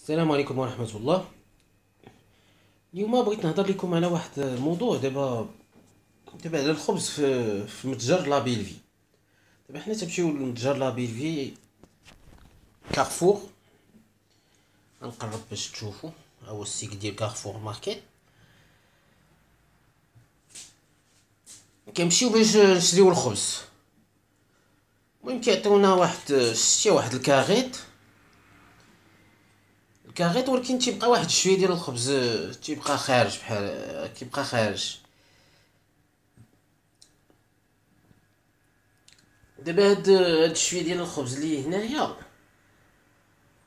السلام عليكم ورحمة الله. اليوم بغيت نهضر لكم على واحد الموضوع. دابا على الخبز في متجر لابيلفي. دابا حنا تمشيو لمتجر لابيلفي كارفور. غنقرب باش تشوفوا هو السيك ديال كارفور ماركت. كنمشيو باش نشريو الخبز. المهم كيعطيونا واحد الكاغيط، ولكن تيبقى واحد شويه ديال الخبز تيبقى خارج، بحال كيبقى خارج. دابا هاد شويه ديال الخبز اللي هنايا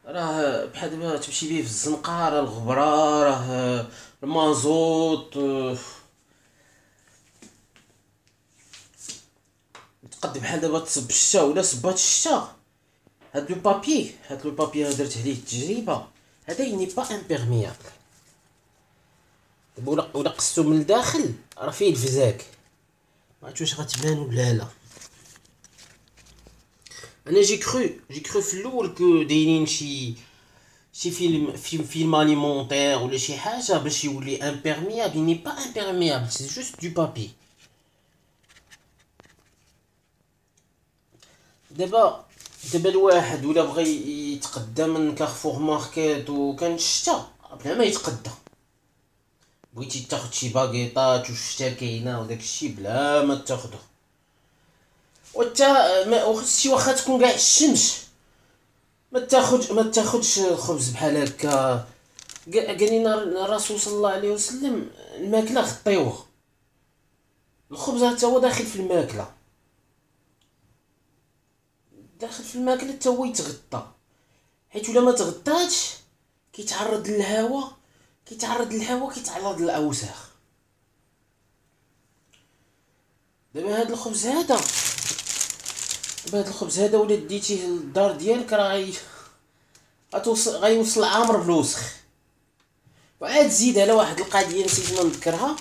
راه بحال دابا تمشي بيه في الزنقه، راه الغبره، راه المازوت، تقد بحال دابا تصب الشتا ولا صبات الشتا. هاد لو بابي هذا درت عليه التجربه، هذا ني با امبيرميابل. دابا ولا قصتو من الداخل راه فيه الفزاك، ما عرفتش واش غتبان ولا لا. انا جي كرو في الاول كو دايرين شي فيلم اليمونتير ولا شي حاجه باش يولي امبيرميابل. ني با امبيرميابل، سي جوست دو بابي. دابا الواحد ولا بغى يتقدى من كارفور ماركت وكان الشتا بلا ما يتقدى، بغيتي تاخد شي باكيطات وشتا كاينه وداك الشيء بلا ما تاخدو. وخص شي واخا تكون كاع الشمس ما تاخدش الخبز بحال هكا. قال لنا الرسول صلى الله عليه وسلم الماكله غطيوه، الخبز حتى هو داخل في الماكله، حتى هو يتغطى، حيت ولا ما تغطاتش كيتعرض للهواء، كيتعرض للاوساخ. دابا هاد الخبز هذا ولا ديتيه للدار ديالك راه غيوصل عامر بالوسخ. وعاد زيد على واحد القضيه نسيت نذكرها،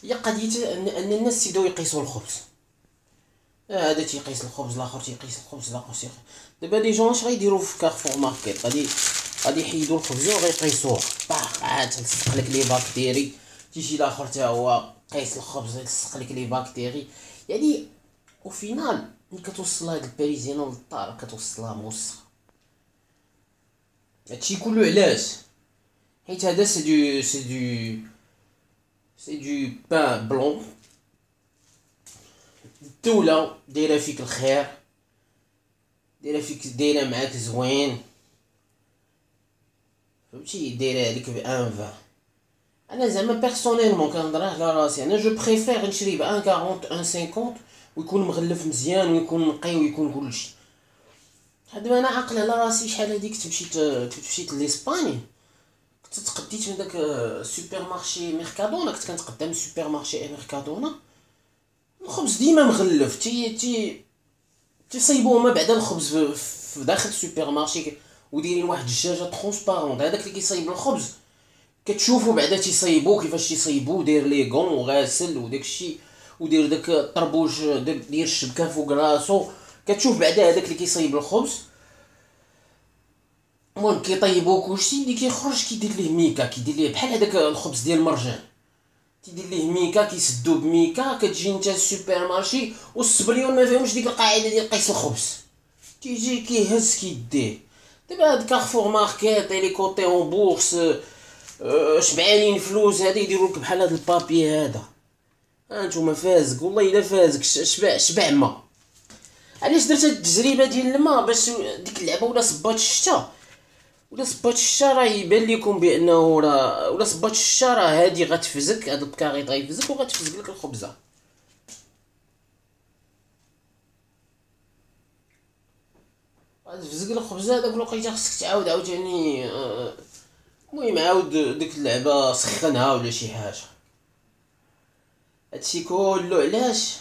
هي قضيه ان الناس تيبداو يقيسوا الخبز. هذا تيقيس الخبز، الاخر تيقيس الخبز، الاخر دابا لي جون اش غيديروا في كارفور ماركت؟ غادي يحيدوا الخبز وغيقيسوه، باخ عاد تلصق لك لي باكتيري. تيجي الاخر حتى هو قيس الخبز يلصق لك لي باكتيري. يعني وفينال ملي كتوصل هاد الباريزيان للدار كتوصلها موسخه. هادشي كله علاش؟ حيت هذا سي دو بان بلون. الدوله دايره فيك الخير، دايره معاك زوين، فهمتي، دايره عليك بان فان. انا زعما بيرسونيلمون كنهضر على راسي، انا جو بريفير نشري ب 1.40 1.50 ويكون مغلف مزيان ويكون نقي ويكون كلشي. دابا انا عاقل على راسي شحال هذيك مشيت لاسباني، كنت تقديت من داك السوبر مارشي ميركادونا، كنت كنتقدى من السوبر مارشي ميركادونا. الخبز ديما مغلف، تيصيبوه ما بعد الخبز في داخل السوبر مارشي، ودايرين واحد الدجاجه ترونسبارونط. هذاك اللي كيصايب الخبز كتشوفوا بعدا تيصايبوه كيفاش تيصايبوه، داير لي غون وغاسل وداك الشيء، ودير داك الطربوج ديال الشبكه فوق راسو. كتشوف بعدا هذاك اللي كيصايب الخبز. المهم كيطيبوه كلشي، ملي كيخرج كيدير ليه ميكا، كيدير ليه بحال هذاك الخبز ديال المرجان، تيدير ليه ميكا، كيسدو بميكا. كتجي نتا السوبر مارشي والصبريون ما فيهمش ديك القاعده ديال قيس الخبز، تيجي كيهز كيديه. دابا هاد كارفور ماركت لي كوتي اون بورس شبعانين فلوس، هادي يديروا لك بحال هاد البابي هذا. هانتوما فازك والله الا فازك، شبع ما. علاش درت هاد التجربه ديال الماء؟ باش ديك اللعبه ولا صبات الشتا راه يبان لكم بانه راه ولا صبات الشتا راه هادي غتفزك، هاد الكاريط غيفزك وغتفزك لك الخبزه. غتفزك الخبزه داك الوقيته خصك تعاود عاوتاني. المهم عاود ديك اللعبه سخنها ولا شي حاجه. هادشي كله علاش؟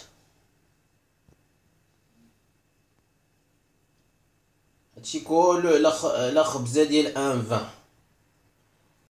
على خبزه ديال 1.20.